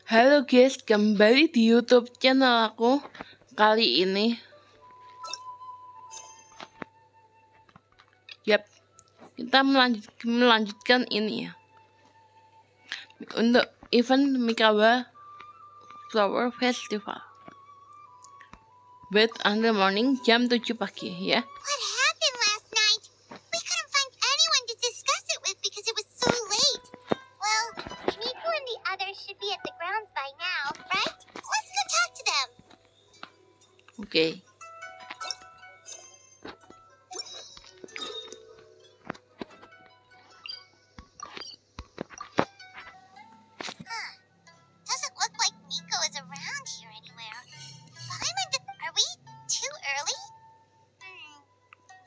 Halo guys, kembali di YouTube channel aku. Kali ini, kita melanjutkan ini ya. Untuk event Mikawa Flower Festival. Wait until morning jam 7 pagi ya. What happened last night? We couldn't find anyone to discuss it with because it was so late. Well, Nico and the others should be at the grounds by now, right? Let's go talk to them. Okay. Doesn't look like Nico is around here anywhere. Are we too early?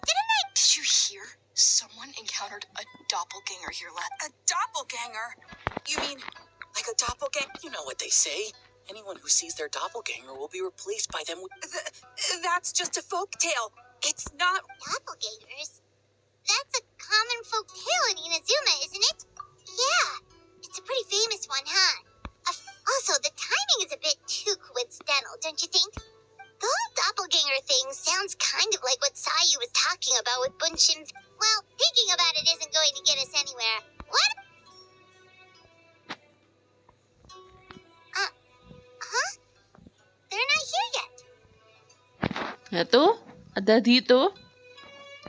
Didn't I? Did you hear? Someone encountered a doppelganger here last. A doppelganger? You mean like a doppelganger? You know what they say. Anyone who sees their doppelganger will be replaced by them. That's just a folk tale. It's not. Doppelgangers? That's a common folk tale in Inazuma, isn't it? Yeah, it's a pretty famous one, huh? Also, the timing is a bit too coincidental, don't you think? The whole doppelganger thing sounds kind of like what Sayu was talking about with Bunshin. Well, thinking about it isn't going to get us anywhere. What? Huh? They're not here yet. Ya tuh, ada di itu.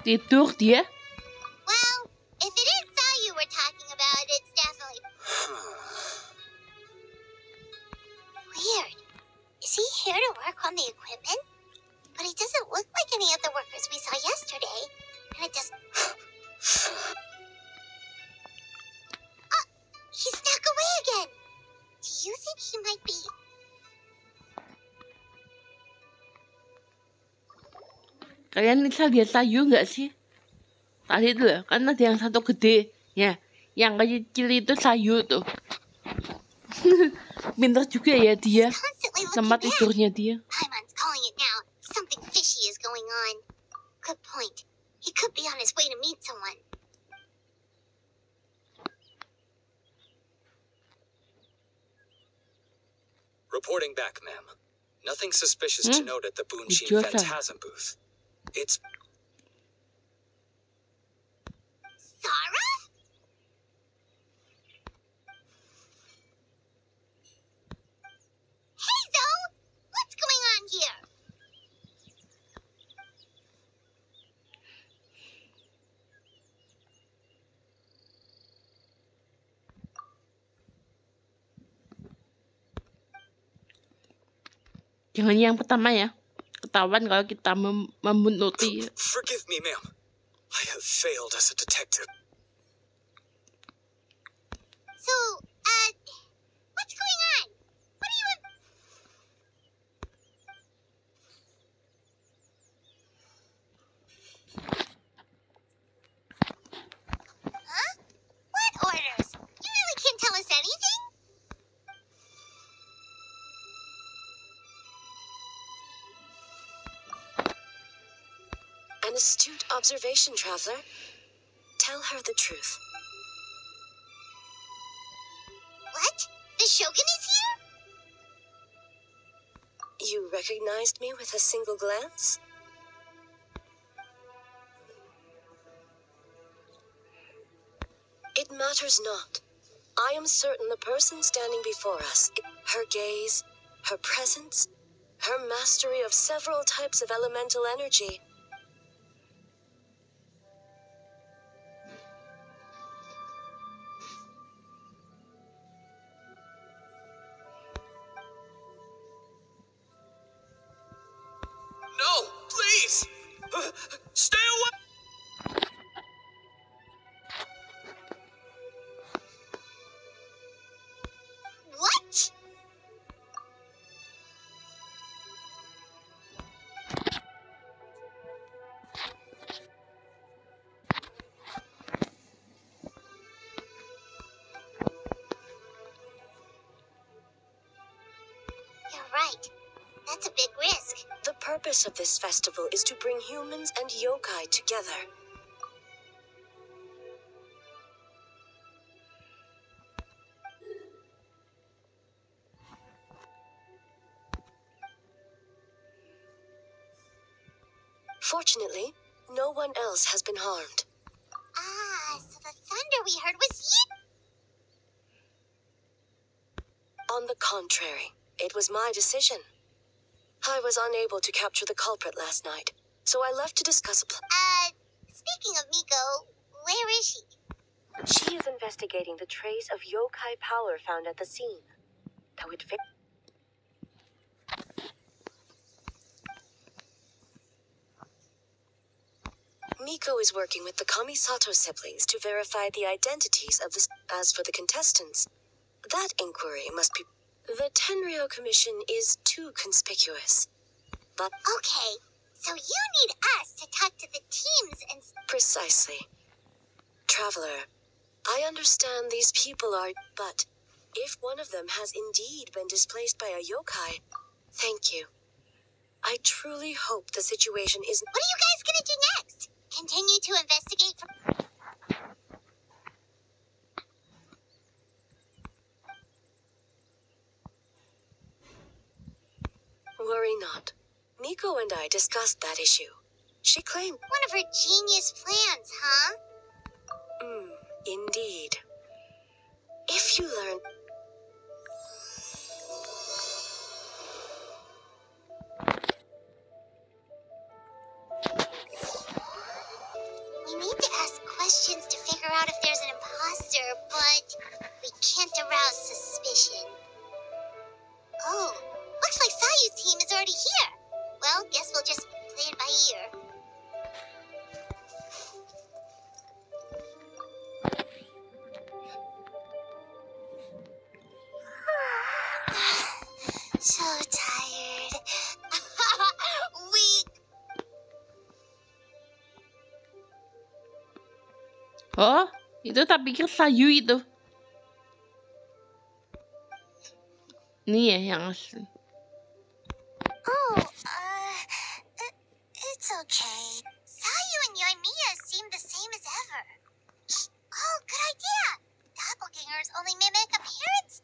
Tidur dia. Well, if it is Sayu we're talking about, it's definitely... Weird. Is he here to work on the equipment? But he doesn't look like any of the workers we saw yesterday. And it doesn't... He snuck away again. Do you think he might be... Kalian bisa lihat Sayu nggak sih? Tadi itu loh, kan ada yang satu gede, ya. Yang kecil itu Sayu tuh. Pintar juga ya dia. Tempat tidurnya dia. Paimon's calling it now. Something fishy is going on. Good point. He could be on his way to meet someone. Reporting back, ma'am. Nothing suspicious to note at the Bunshin Idiota. Phantasm booth. It's... Sarah? Hey, Zoe! What's going on here? Jangan yang pertama ya. Ketahuan kalau kita membuntuti. Forgive me, ma'am. I have failed as a detective. So, what's going on? What are you... Huh? What orders? You really can't tell us anything? An astute observation, traveler. Tell her the truth. What? The Shogun is here? You recognized me with a single glance? It matters not. I am certain the person standing before us, her gaze, her presence, her mastery of several types of elemental energy. No, please! Stay away! What? You're right. That's a big risk. The purpose of this festival is to bring humans and yokai together. Fortunately, no one else has been harmed. Ah, so the thunder we heard was you. On the contrary, it was my decision. I was unable to capture the culprit last night, so I left to discuss a plan. Speaking of Miko, where is she? She is investigating the trace of yokai power found at the scene. Though it Miko is working with the Kamisato siblings to verify the identities of the... As for the contestants, that inquiry must be... The Tenryo Commission is too conspicuous. But... Okay, so you need us to talk to the teams and... Precisely. Traveler, I understand these people are... But if one of them has indeed been displaced by a yokai, thank you. I truly hope the situation is... What are you guys gonna do next? Continue to investigate for... Worry not. Miko and I discussed that issue. She claimed... One of her genius plans, huh? Indeed. If you learn... We need to ask questions to figure out if there's an imposter, but we can't arouse suspicion. Oh, looks like Sayu's team is already here. Well, guess we'll just play it by ear. So tired. Weak. Oh, itu tak pikir Sayu itu. Ini ya yang asli. Oh, it's okay. Sayu and Yoimiya seem the same as ever. Oh, good idea. Doppelgangers only mimic appearance.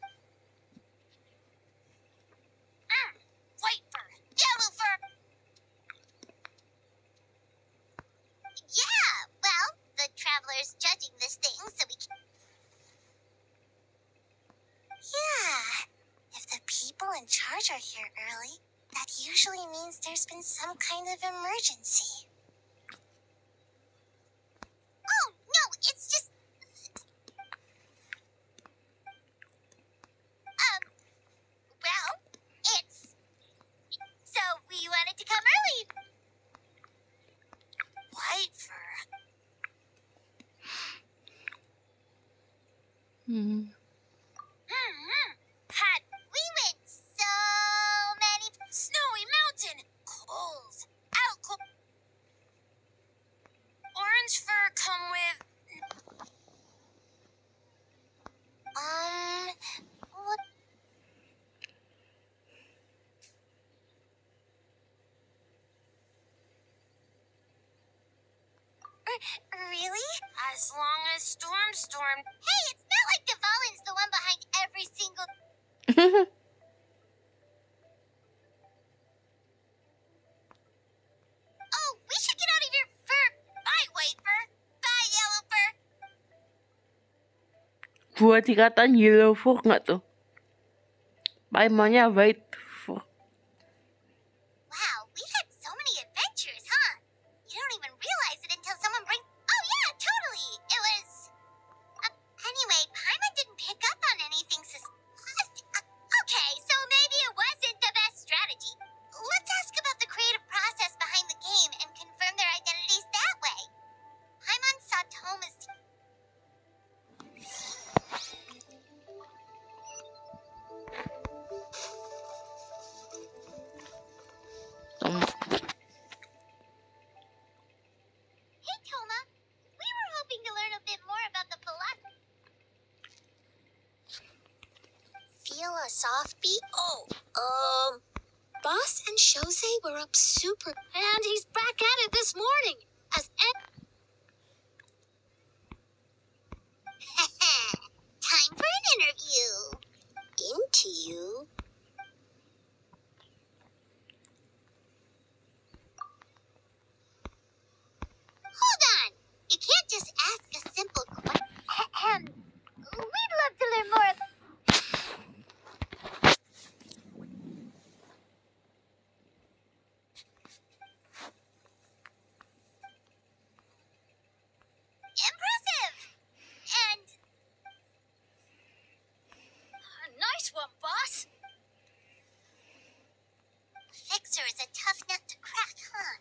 White fur, yellow fur. Yeah, well, the traveler's judging this thing, so we can... Yeah, if the people in charge are here early, that usually means there's been some kind of emergency. Oh, no, it's just... well, it's... So we wanted to come early. White fur. Hot. We went so many... Snowy mountain. Cold. Out cold. Orange fur come with... What? Really? As long as Storm... Hey, it's not like Dvalin's the one behind every single... Oh, we should get out of here fur. Bye, white fur. Bye, yellow fur. Buat dikatain yellow fur nggak tuh? Paimanya white fur. Wow, we've had so many adventures, huh? You don't even realize it until someone brings... Oh, yeah, totally. It was... anyway, Paimon didn't pick up on anything okay, so maybe it wasn't the best strategy. Let's ask about the creative process behind the game and confirm their identities that way. Paimon saw Toma's... Hey, Toma. We were hoping to learn a bit more about the philosophy. Feel a soft beat? Boss and Shosei were up super... And he's back at it this morning, as... Time for an interview. Into you. We'd love to learn more. Impressive! And... nice one, boss! Fixer is a tough nut to crack, huh?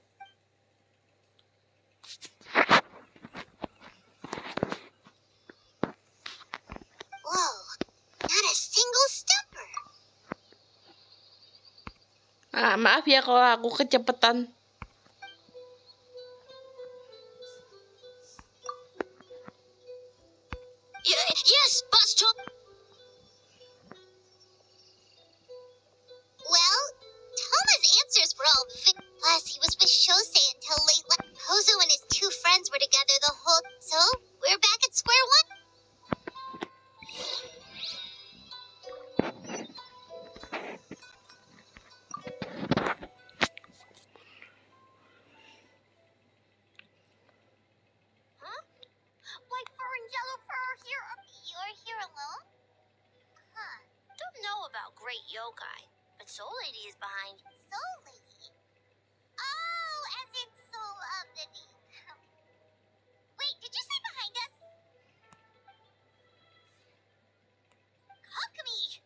Whoa, not a single stumper. Maaf ya kalau aku kecepatan. Yes, Boss Chomp. Well, Toma's answers were all plus he was with Shosei until late Hozo and his two friends were together the whole... So, we're back at square one? Huh? White fur and yellow fur are here. You're here alone? Huh. Don't know about Great Yokai, but Soul Lady is behind. Soul Lady? Oh, as in Soul of the Deep. Wait, did you say behind us? Alchemy!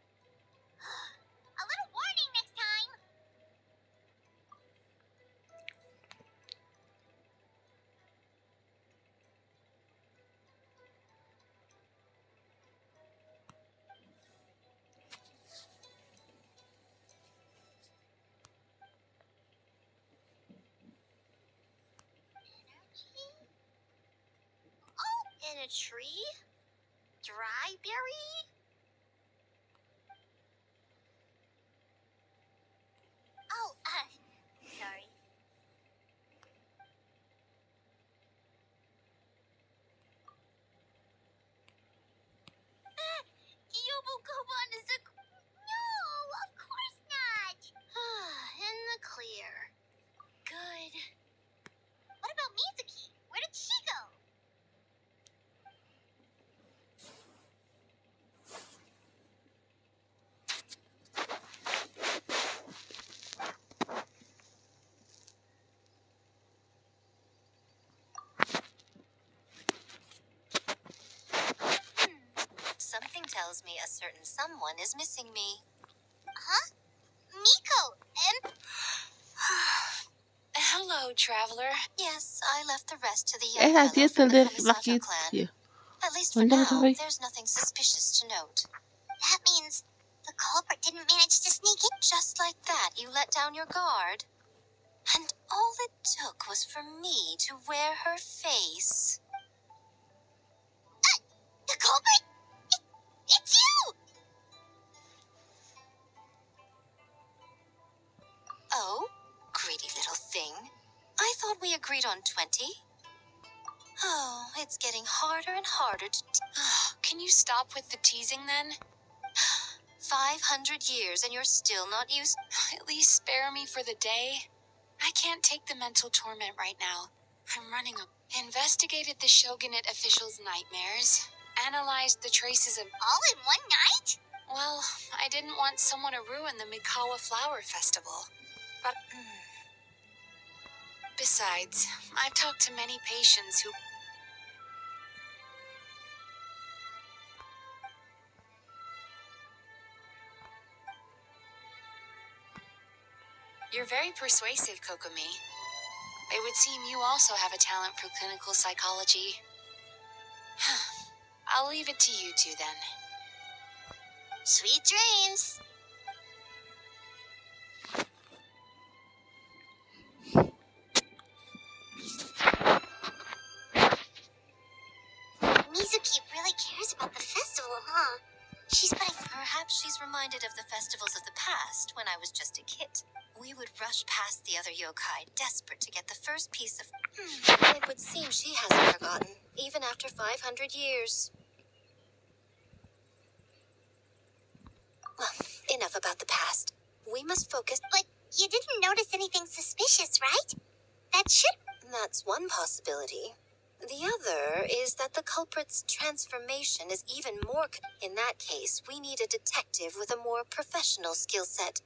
A little warning next time. Oh, in a tree? Dry berry? Oh, sorry. Yobokoban is a... No, of course not. In the clear. Good. What about Mizuki? Where did she go? Something tells me a certain someone is missing me. Huh? Miko, and... Hello, traveler. Yes, I left the rest to the Eh, young tadi fellow from the telur Kamisato laki clan. ya. At least for Untung now, sorry. there's nothing suspicious to note. that means the culprit didn't manage to sneak in. Just like that, you let down your guard. And all it took was for me to wear her face. The culprit? It's you! Oh, greedy little thing. I thought we agreed on 20. Oh, it's getting harder and harder to... Can you stop with the teasing then? 500 years and you're still not used... At least spare me for the day. I can't take the mental torment right now. I'm running up. Investigated the shogunate officials' nightmares. Analyzed the traces of... All in one night? Well, I didn't want someone to ruin the Mikawa Flower Festival. But... Besides, I've talked to many patients who... You're very persuasive, Kokomi. It would seem you also have a talent for clinical psychology. I'll leave it to you two then. Sweet dreams. Mizuki really cares about the festival, huh? She's putting... Perhaps she's reminded of the festivals of the past when I was just a kid. We would rush past the other yokai, desperate to get the first piece of... It would seem she hasn't forgotten, even after 500 years. Well, enough about the past. We must focus... But you didn't notice anything suspicious, right? That should... That's one possibility. The other is that the culprit's transformation is even more... In that case, we need a detective with a more professional skill set.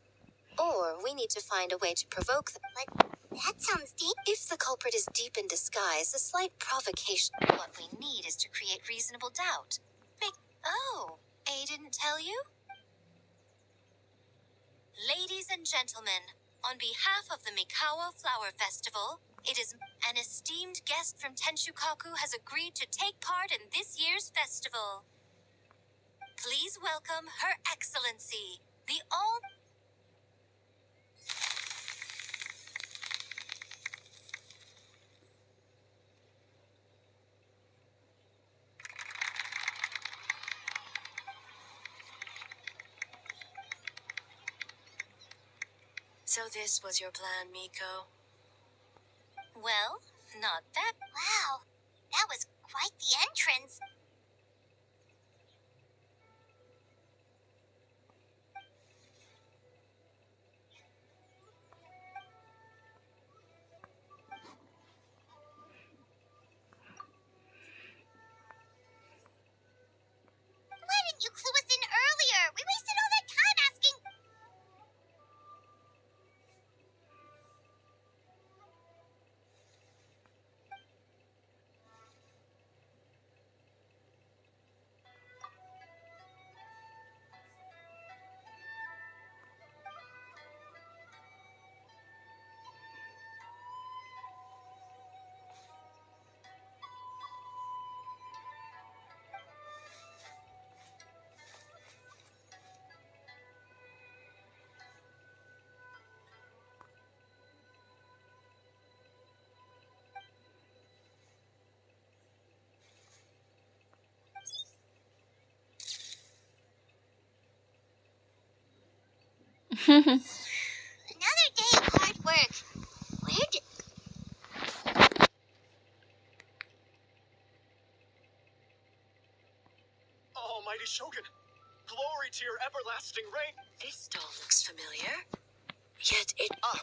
Or we need to find a way to provoke them. But that sounds deep. If the culprit is deep in disguise, a slight provocation... What we need is to create reasonable doubt. Oh, A didn't tell you? Ladies and gentlemen, on behalf of the Mikawa Flower Festival, it is an esteemed guest from Tenshukaku has agreed to take part in this year's festival. Please welcome Her Excellency, the all... So this was your plan, Miko? Well, not that. Wow, that was quite the entrance. Why didn't you clue us in earlier? We wasted all that time asking. Another day of hard work. Where did... Almighty Shogun, glory to your everlasting reign. This doll looks familiar. Yet it... Ah,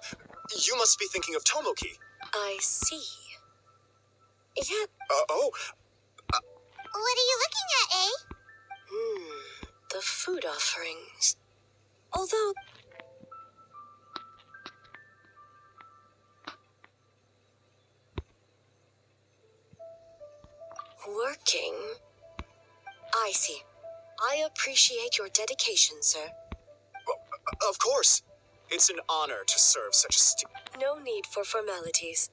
you must be thinking of Tomoki. I see. Yet... Oh, What are you looking at, eh? The food offerings. Although... Working? I see. I appreciate your dedication, sir. of course. It's an honor to serve such a No need for formalities.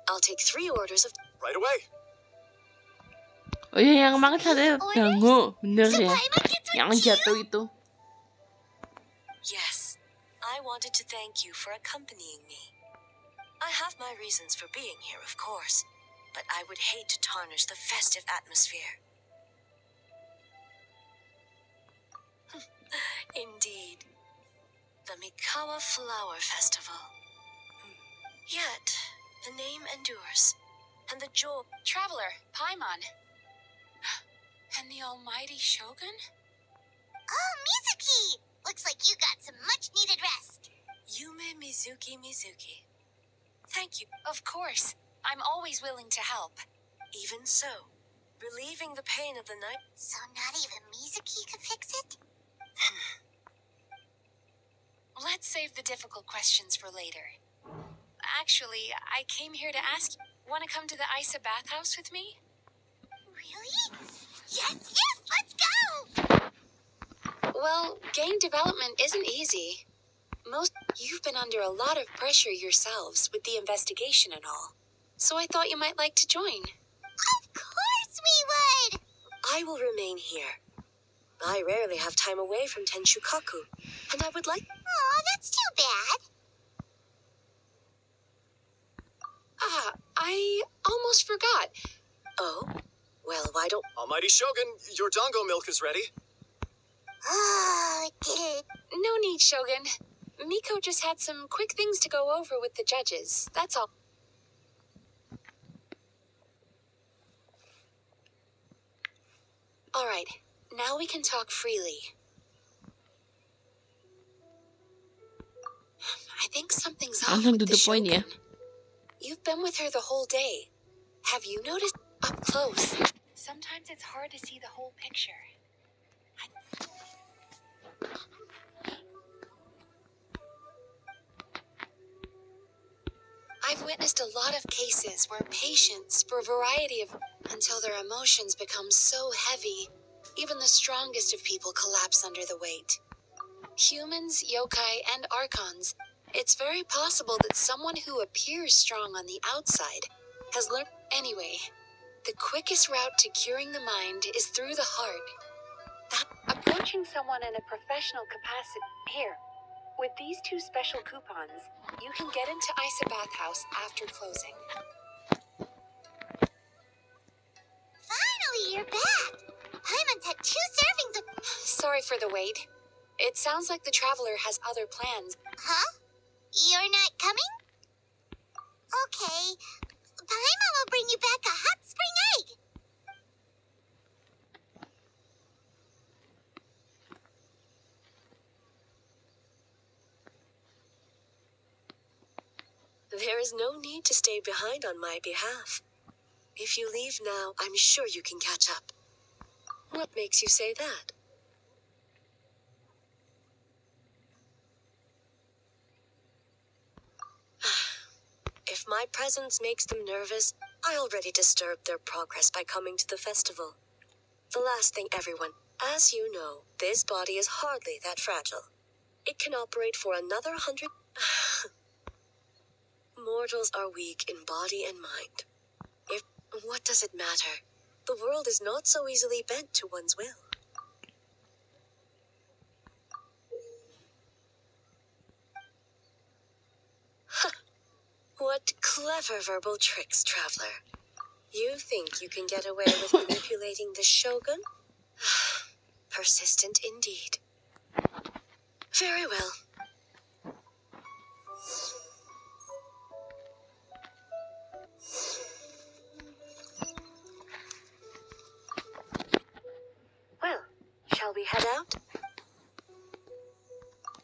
I'll take 3 orders of... Right away. Oh iya, yang makan sate dango, bener ya? Supply my kids with Yang jatuh itu. Yes, I wanted to thank you for accompanying me. I have my reasons for being here, of course, but I would hate to tarnish the festive atmosphere. Indeed. The Mikawa Flower Festival. Yet, the name endures, and the joy... Traveler, Paimon. And the almighty Shogun? Oh, Mizuki! Looks like you got some much-needed rest. Yume Mizuki. Thank you. Of course. I'm always willing to help. Even so, relieving the pain of the night... So not even Mizuki could fix it? Let's save the difficult questions for later. Actually, I came here to ask, want to come to the Isa bathhouse with me? Really? Yes, let's go! Well, gang development isn't easy. You've been under a lot of pressure yourselves with the investigation and all. So I thought you might like to join. Of course we would! I will remain here. I rarely have time away from Tenshukaku, and I would like... Aw, that's too bad. I almost forgot. Oh? Well, why don't... Almighty Shogun, your dango milk is ready. Oh, did it? No need, Shogun. Miko just had some quick things to go over with the judges. That's all. All right. Now we can talk freely. I think something's off Langsung with to the the point ya. Shogun. You've been with her the whole day. Have you noticed? up close. Sometimes it's hard to see the whole picture. I've witnessed a lot of cases where patients, for a variety of until their emotions become so heavy, even the strongest of people collapse under the weight. Humans, yokai, and archons, it's very possible that someone who appears strong on the outside has learned. Anyway, the quickest route to curing the mind is through the heart. Approaching someone in a professional capacity. Here, with these 2 special coupons, you can get into Isa Bathouse after closing. Finally, you're back. Paimon's had 2 servings of... Sorry for the wait. It sounds like the traveler has other plans. Huh? You're not coming? Okay. Paimon will bring you back a hot spring egg. There is no need to stay behind on my behalf. If you leave now, I'm sure you can catch up. What makes you say that? If my presence makes them nervous, I already disturbed their progress by coming to the festival. The last thing everyone, as you know, this body is hardly that fragile. It can operate for another 100... Mortals are weak in body and mind. What does it matter? The world is not so easily bent to one's will. What clever verbal tricks, traveler. You think you can get away with manipulating the shogun? Persistent indeed. Very well. Well, shall we head out?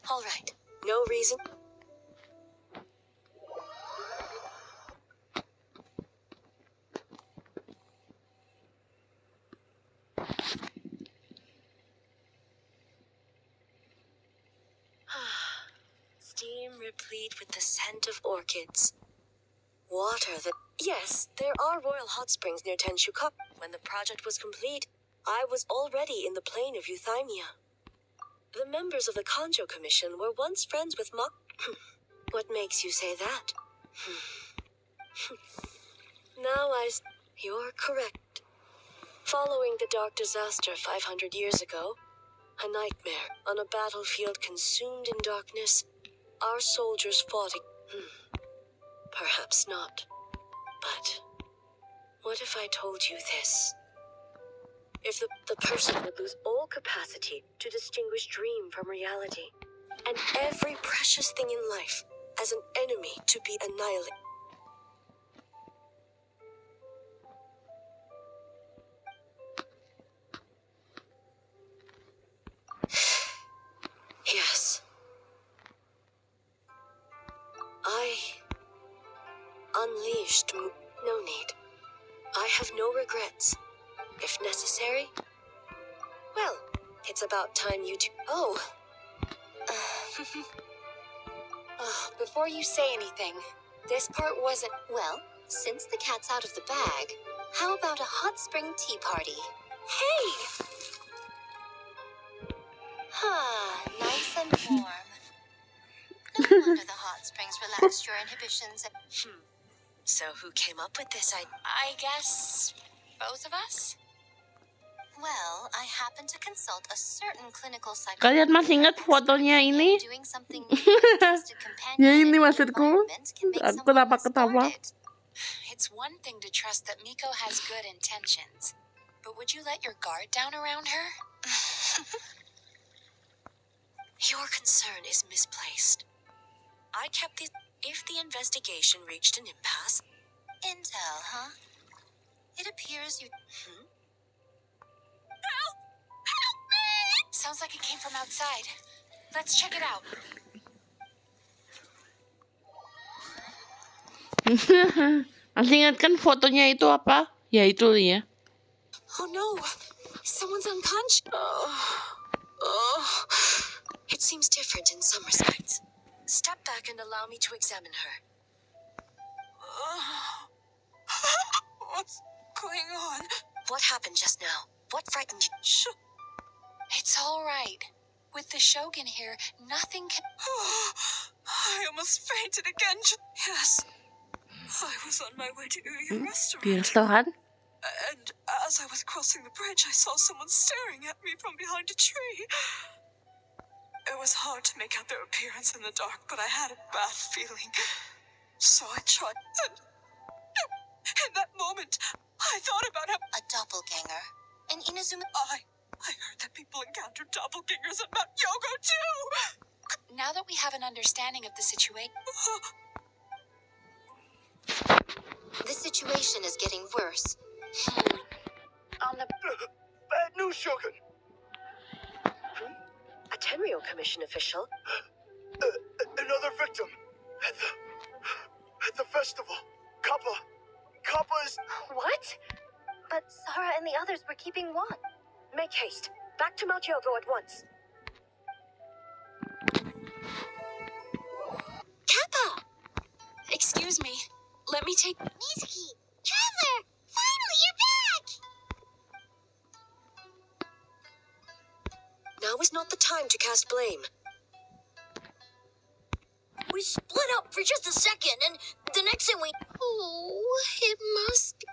All right. No reason. Steam replete with the scent of orchids. Water that... Yes, there are royal hot springs near Tenshuka. When the project was complete, I was already in the plain of Euthymia. The members of the Kanjo Commission were once friends with What makes you say that? You're correct. Following the dark disaster 500 years ago, a nightmare on a battlefield consumed in darkness, our soldiers fought. Perhaps not. But what if I told you this? If the person would lose all capacity to distinguish dream from reality, and every precious thing in life as an enemy to be annihilated. Yes. I unleashed. No need. I have no regrets. If necessary. Well, it's about time you two. Oh. Before you say anything, this part wasn't... Well, since the cat's out of the bag, how about a hot spring tea party? Hey! Nice and warm. No wonder the hot springs relaxed your inhibitions. So who came up with this idea? I guess... both of us? Well, I happen to consult a certain clinical Kalian masih ingat fotonya ini? Doing something new with a trusted companion Ya ini in an maksudku. environment can make Aku someone kenapa less ketawa? guarded. It's one thing to trust that Miko has good intentions, but would you let your guard down around her? Your concern is misplaced. I kept this. If the investigation reached an impasse. Intel, huh? It appears you... Sounds like it came from outside. Let's check it out. Masih ingat kan fotonya itu apa? Ya itu ya. Oh no, someone's unconscious. It seems different in some respects. Step back and allow me to examine her. What's going on? What happened just now? What frightened you? It's all right. With the Shogun here, nothing can... I almost fainted again. Yes. I was on my way to your restaurant. Di restoran. And as I was crossing the bridge, I saw someone staring at me from behind a tree. It was hard to make out their appearance in the dark, but I had a bad feeling. So I tried. And in that moment, I thought about how... A doppelganger. And Inazuma... I heard that people encounter doppelgangers at Mount Yogo too! Now that we have an understanding of the situation... The situation is getting worse. On the... Bad news, Shogun. A Tenryo Commission official? Another victim. At the festival. Kappa is... What? But Sarah and the others were keeping watch. Make haste. Back to Mount Yogo at once. Kappa! Excuse me. Let me take... Mizuki! Traveler! Finally, you're back! Now is not the time to cast blame. We split up for just a second, and the next thing we... Oh, it must be...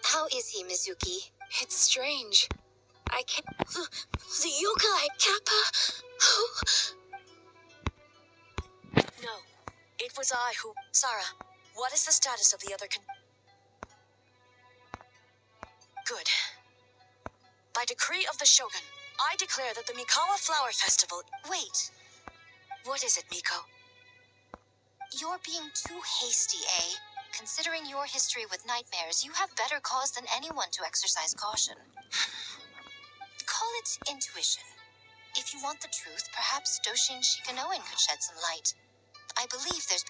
How is he, Mizuki? It's strange. I can't... The yokai, Kappa! No. It was I who... Sarah, what is the status of the other Good. By decree of the Shogun, I declare that the Mikawa Flower Festival... Wait, What is it, Miko? you're being too hasty, eh? Considering your history with nightmares, you have better cause than anyone to exercise caution. Call it intuition. If you want the truth, perhaps Doshin Shikanoen could shed some light. I believe there's...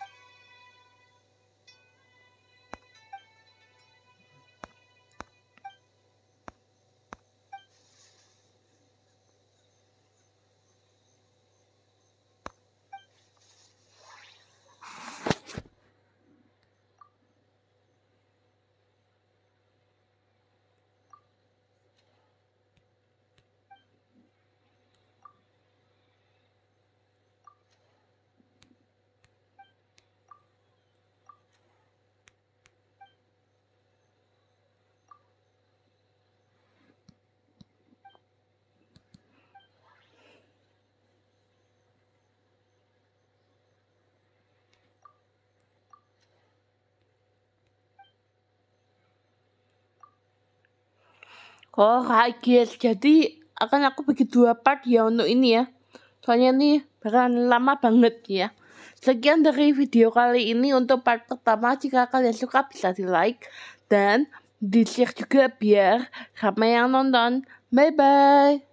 Oh, hai guys, jadi akan aku bagi 2 part ya untuk ini ya. Soalnya nih bakalan lama banget ya. Sekian dari video kali ini untuk part pertama. Jika kalian suka bisa di like dan di share juga biar ramai yang nonton. Bye bye.